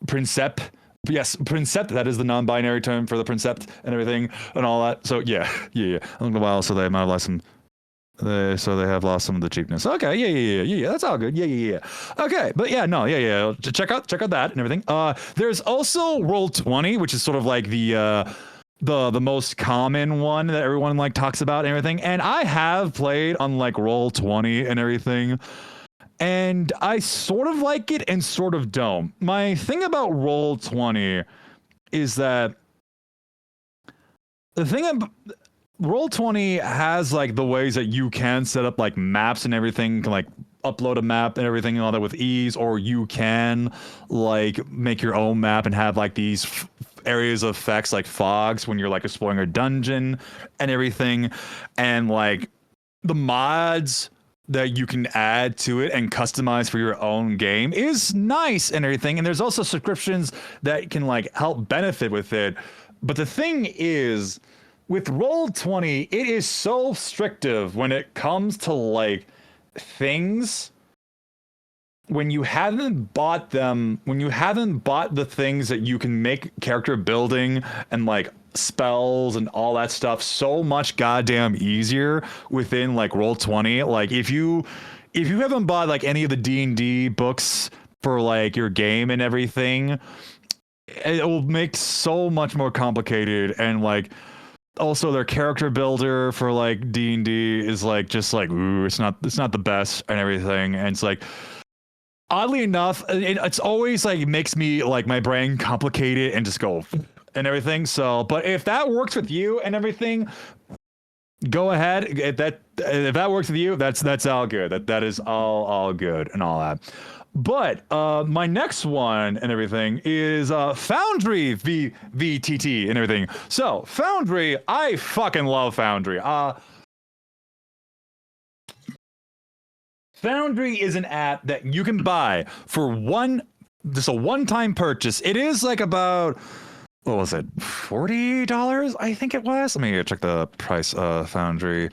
princep. Yes, princept, that is the non-binary term for the princept and everything and all that. So yeah. I don't know why, so they might have lost some lost some of the cheapness. Okay, yeah. That's all good. Yeah. Okay, but yeah, no, yeah. Check out that and everything. There's also Roll20, which is sort of like the most common one that everyone like talks about and everything. And I have played on like Roll20 and everything. And I sort of like it and sort of don't. My thing about Roll20 is that Roll20 has like the ways that you can set up like maps and everything, can like upload a map and everything and all that with ease, or you can like make your own map and have like these areas of effects like fogs when you're like exploring a dungeon and everything, and like the mods that you can add to it and customize for your own game is nice and everything. And there's also subscriptions that can like help benefit with it. But the thing is, with Roll20, it is so restrictive when it comes to like things. When you haven't bought the things that you can make character building and like spells and all that stuff so much goddamn easier within like Roll20. Like if you haven't bought like any of the D&D books for like your game and everything, it will make so much more complicated. And like also their character builder for like D&D is like just like, ooh, it's not the best and everything. And it's like, oddly enough, it's always like makes me like my brain complicated and just go and everything. So, but if that works with you and everything, go ahead. If that works with you, that's all good. That is all good and all that. But my next one and everything is Foundry VTT and everything. So Foundry, I fucking love Foundry. Foundry is an app that you can buy for just a one-time purchase. It is like about, what was it, $40? I think it was. Let me check the price of Foundry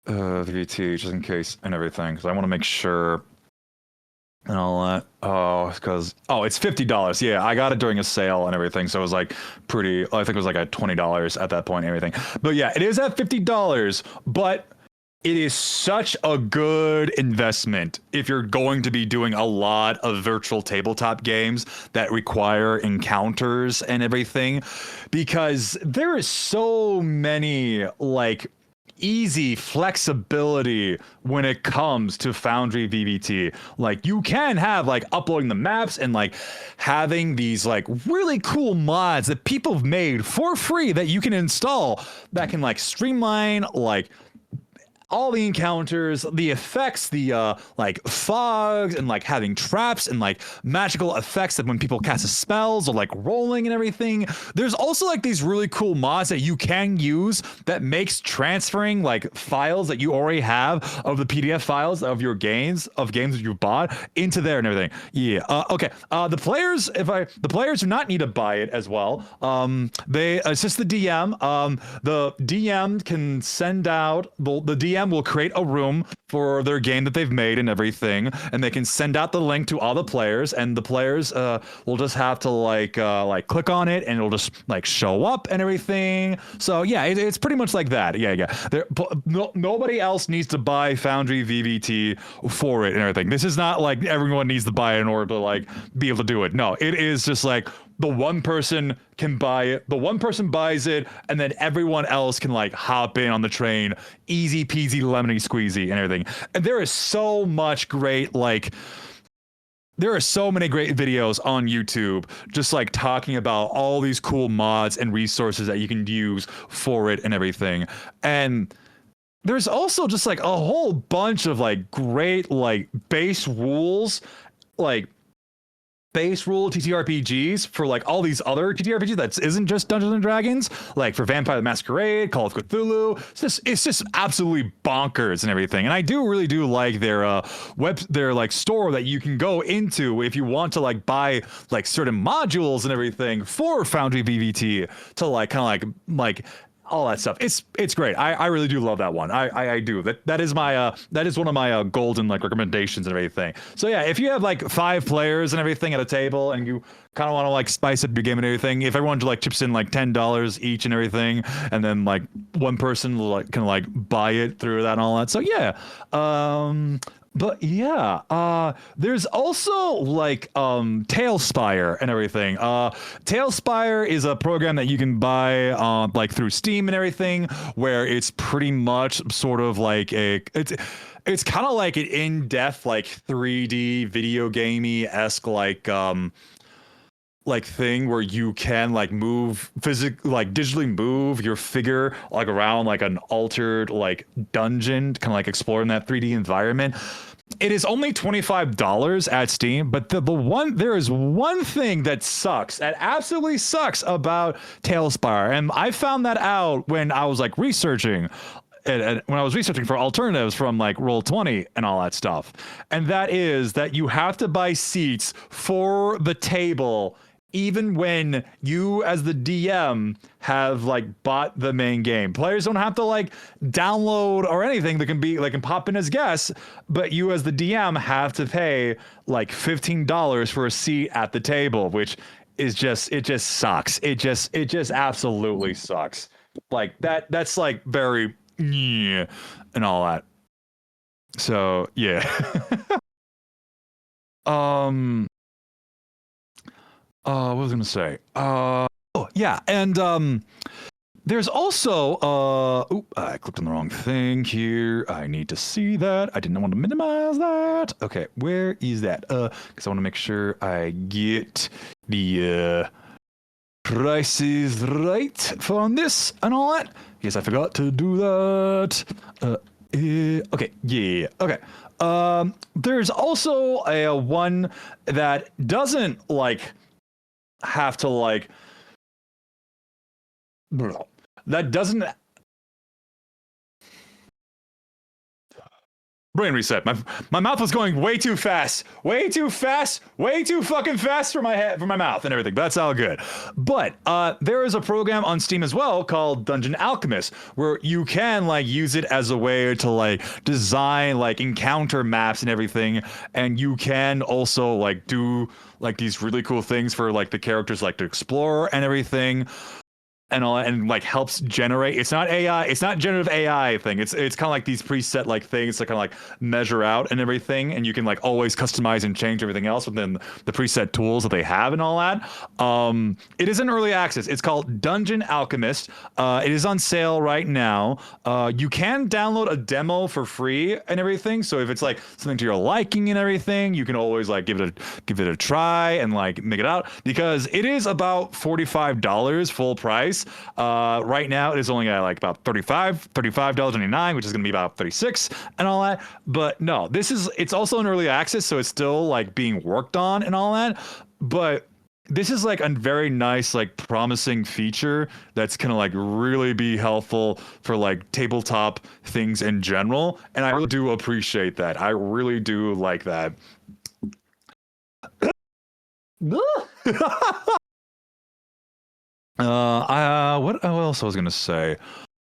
VT just in case and everything, because I want to make sure and all that. It's $50. Yeah, I got it during a sale and everything, so it was like I think it was like at $20 at that point and everything. But yeah, it is at $50, but it is such a good investment if you're going to be doing a lot of virtual tabletop games that require encounters and everything, because there is so many like easy flexibility when it comes to Foundry VBT. Like you can have like uploading the maps and like having these like really cool mods that people have made for free that you can install that can like streamline like all the encounters, the effects, the like fogs and like having traps and like magical effects that when people cast spells or like rolling and everything. There's also like these really cool mods that you can use that makes transferring like files that you already have of the PDF files of your games that you bought into there and everything. Yeah. Okay. The players do not need to buy it as well. It's just the DM. The DM can send out the DM will create a room for their game that they've made and everything, and they can send out the link to all the players, and the players will just have to like click on it, and it'll just like show up and everything. So yeah, it's pretty much like that. Yeah. Nobody else needs to buy Foundry VVT for it and everything. This is not like everyone needs to buy it in order to like be able to do it. No, it is just like the one person can buy it, the one person buys it, and then everyone else can like hop in on the train, easy peasy lemony squeezy and everything. And there is so much great like there are so many great videos on YouTube just like talking about all these cool mods and resources that you can use for it and everything. And there's also just like a whole bunch of like great like base rule TTRPGs for like all these other TTRPGs that isn't just Dungeons and Dragons, like for Vampire the Masquerade, Call of Cthulhu. It's just absolutely bonkers and everything. And I really do like their their like store that you can go into if you want to like buy like certain modules and everything for Foundry VVT to like kind of like all that stuff. It's great. I really do love that one. I do. That is one of my golden like recommendations and everything. So yeah, if you have like 5 players and everything at a table and you kind of want to like spice up your game and everything, if everyone like chips in like $10 each and everything, and then like one person will like can like buy it through that and all that. So yeah. But yeah, there's also like Tailspire and everything. Tailspire is a program that you can buy like through Steam and everything, where it's pretty much sort of like it's kind of like an in-depth like 3D video gamey-esque like thing where you can like move digitally move your figure like around like an altered like dungeon, kind of like exploring that 3D environment. It is only $25 at Steam, but there is one thing that sucks, that absolutely sucks about Tailspire, and I found that out when I was like researching when I was researching for alternatives from like Roll20 and all that stuff. And that is that you have to buy seats for the table even when you as the DM have like bought the main game. Players don't have to like download or anything. They can pop in as guests, but you as the DM have to pay like $15 for a seat at the table, which is it just sucks. It just absolutely sucks. Like that's like very and all that. So yeah. What was I gonna say? Oh yeah, and there's also I clicked on the wrong thing here. I need to see that. I didn't want to minimize that. Okay, where is that? Because I want to make sure I get the prices right for this and all that. Yes, I forgot to do that. Okay, yeah, okay. There's also a one that doesn't like have to like that doesn't brain reset. My mouth was going way too fast, way too fucking fast for my mouth and everything. But that's all good. But there is a program on Steam as well called Dungeon Alchemist, where you can like use it as a way to like design like encounter maps and everything, and you can also like do like these really cool things for like the characters like to explore and everything. And all that, and like helps generate. It's not AI. It's not generative AI thing. It's kind of like these preset like things that kind of like measure out and everything, and you can like always customize and change everything else within the preset tools that they have and all that. It is in early access. It's called Dungeon Alchemist. It is on sale right now. You can download a demo for free and everything. So if it's like something to your liking and everything, you can always like give it a try and like make it out, because it is about $45 full price. price. Right now it is only at like about $35.99, which is going to be about 36 and all that. But no, it's also in early access, so it's still like being worked on and all that. But this is like a very nice, like promising feature that's gonna like really be helpful for like tabletop things in general. And I really do appreciate that. I really do like that. What else I was gonna say?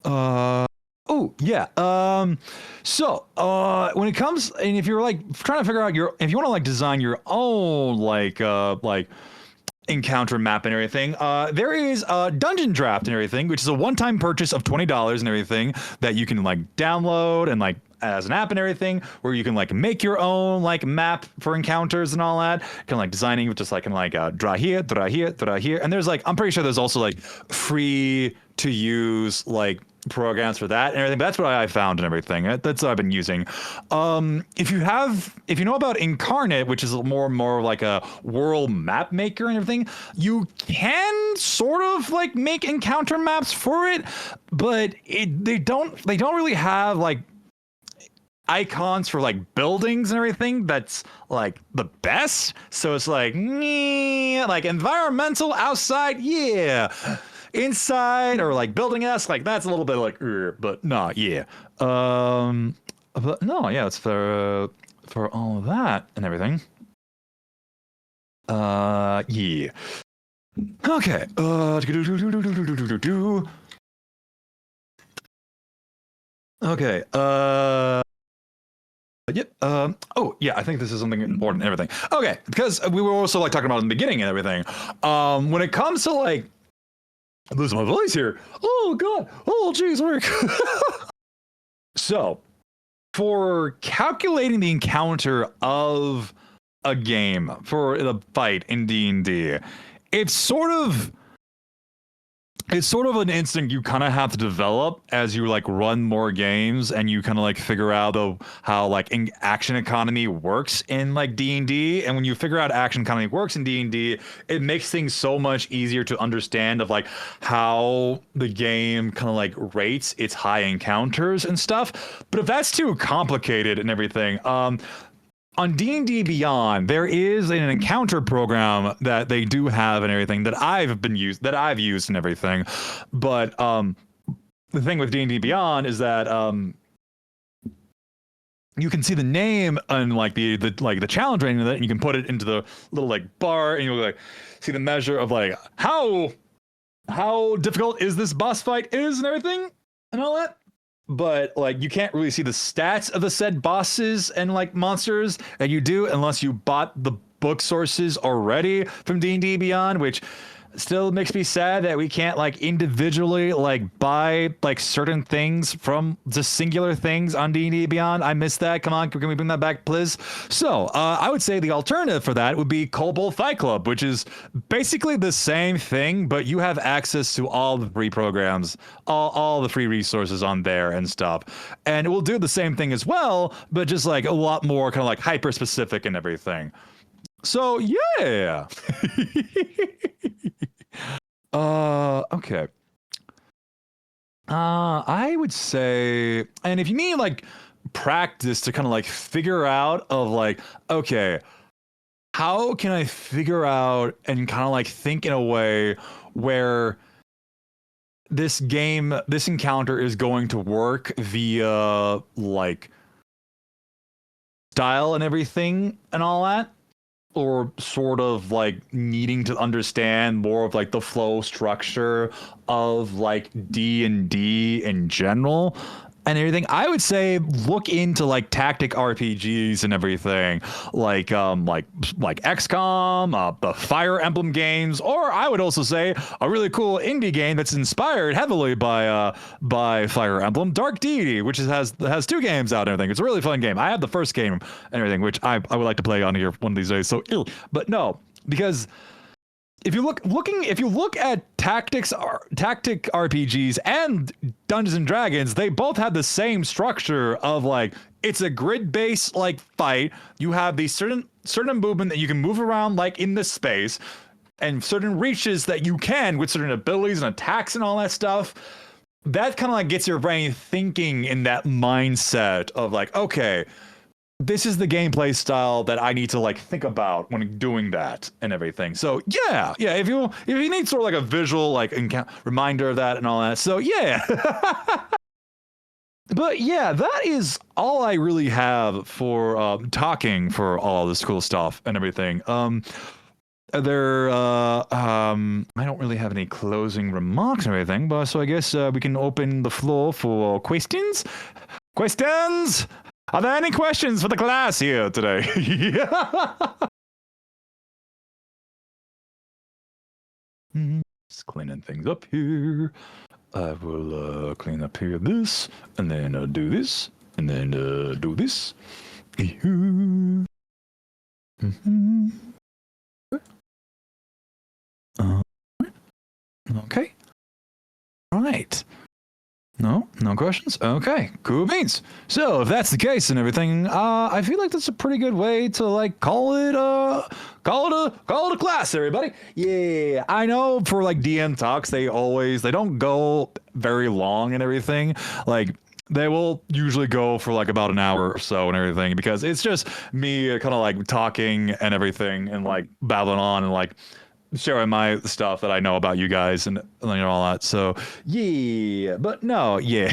Oh yeah. So when it comes, and if you're like trying to figure out if you want to like design your own like encounter map and everything, there is Dungeon Draft and everything, which is a one-time purchase of $20 and everything that you can like download and like as an app and everything, where you can like make your own like map for encounters and all that, kind of like designing with just like draw here, draw here, draw here. And there's like, I'm pretty sure there's also like free to use like programs for that and everything. But that's what I found and everything. That's what I've been using. If you know about Incarnate, which is more like a world map maker and everything, you can sort of like make encounter maps for it, but they don't really have like icons for like buildings and everything that's like the best. So it's like environmental outside, yeah. Inside or like building S, like that's a little bit like, but no, yeah. But no, yeah, it's for all of that and everything. Yeah. Okay. Okay. Yep. Oh, yeah. I think this is something important and everything. Okay, because we were also like talking about in the beginning and everything. When it comes to like, I'm losing my voice here. Oh God. Oh geez, work. So, for calculating the encounter of a game for the fight in D&D, it's sort of an instinct you kind of have to develop as you like run more games and you kind of like figure out how like action economy works in like D&D. And when you figure out action economy works in D&D, it makes things so much easier to understand of like how the game kind of like rates its high encounters and stuff. But if that's too complicated and everything, on D&D Beyond, there is an encounter program that they do have and everything that I've used and everything. But the thing with D&D Beyond is that you can see the name and like the challenge rating of it, and you can put it into the little like bar, and you'll like see the measure of like how difficult is this boss fight is and everything and all that. But like you can't really see the stats of the said bosses and like monsters that you do unless you bought the book sources already from D&D Beyond, which still makes me sad that we can't like individually like buy like certain things from just singular things on D&D Beyond. I miss that. Come on, can we bring that back, please? So I would say the alternative for that would be Kobold Fight Club, which is basically the same thing, but you have access to all the free programs, all the free resources on there and stuff, and it will do the same thing as well, but just like a lot more kind of like hyper specific and everything. So yeah. Okay. I would say, and if you need like practice to kind of like figure out of like, okay, how can I figure out and kind of like think in a way where this encounter is going to work via like style and everything and all that, or sort of like needing to understand more of like the flow structure of like D&D in general and everything, I would say look into like tactic RPGs and everything, like XCOM, the Fire Emblem games, or I would also say a really cool indie game that's inspired heavily by Fire Emblem, Dark Deity, which has 2 games out and everything. It's a really fun game. I have the first game and everything, which I would like to play on here one of these days. So, but no, because if you look at tactic RPGs and Dungeons and Dragons, they both have the same structure of like, it's a grid-based like fight. You have the certain movement that you can move around like in this space. and certain reaches that you can with certain abilities and attacks and all that stuff. That kind of like gets your brain thinking in that mindset of like, okay, this is the gameplay style that I need to like think about when doing that and everything. So yeah, if you need sort of like a visual like reminder of that and all that. So yeah. But yeah, that is all I really have for talking for all this cool stuff and everything. I don't really have any closing remarks or anything, but so I guess we can open the floor for questions. Questions? Are there any questions for the class here today? Just cleaning things up here. I will clean up here this, and then do this, and then do this. Okay. All right. No questions? Okay, cool beans. So if that's the case and everything, I feel like that's a pretty good way to like call it a class, everybody. Yeah, I know for like DM talks, they don't go very long and everything. Like they will usually go for like about an hour or so and everything, because it's just me kind of like talking and everything and like babbling on and like sharing my stuff that I know about you guys and all that. So yeah, but no, yeah.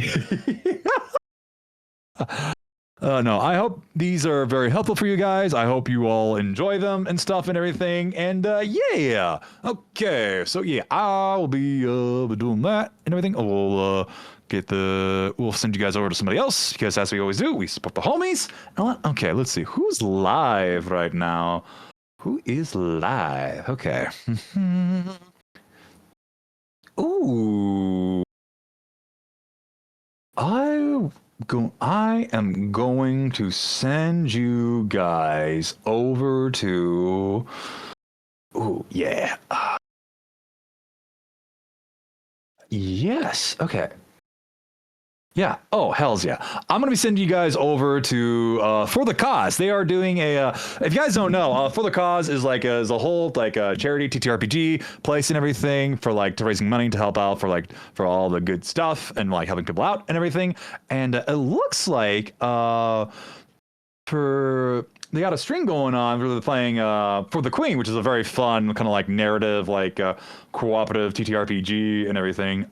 No, I hope these are very helpful for you guys. I hope you all enjoy them and stuff and everything. And yeah, okay. So yeah, I will be doing that and everything. We'll we'll send you guys over to somebody else, because as we always do, we support the homies. Okay, let's see who's live right now. Who is live? Okay. Ooh. I am going to send you guys over to... Ooh, yeah. Yes, okay. Yeah. Oh, hells yeah. I'm going to be sending you guys over to For the Cause. They are doing a, if you guys don't know, For the Cause is like a whole like charity ttrpg place and everything for like raising money to help out for all the good stuff and like helping people out and everything. And it looks like they got a stream going on where they're playing For the Queen, which is a very fun kind of like narrative, like cooperative ttrpg and everything.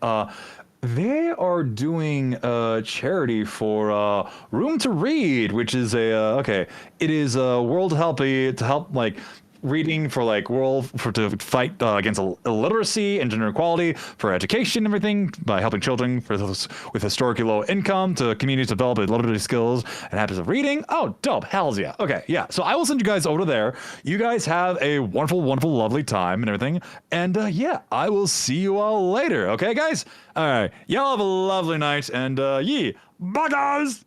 They are doing a charity for Room to Read, which is it is a world to help like reading for like to fight against illiteracy and gender equality for education and everything by helping children with historically low income to communities develop literacy skills and habits of reading. Oh, dope. Hells yeah. Okay, yeah. So I will send you guys over to there. You guys have a wonderful, wonderful, lovely time and everything. And yeah, I will see you all later. Okay, guys? All right. Y'all have a lovely night. And yeah, bye, guys.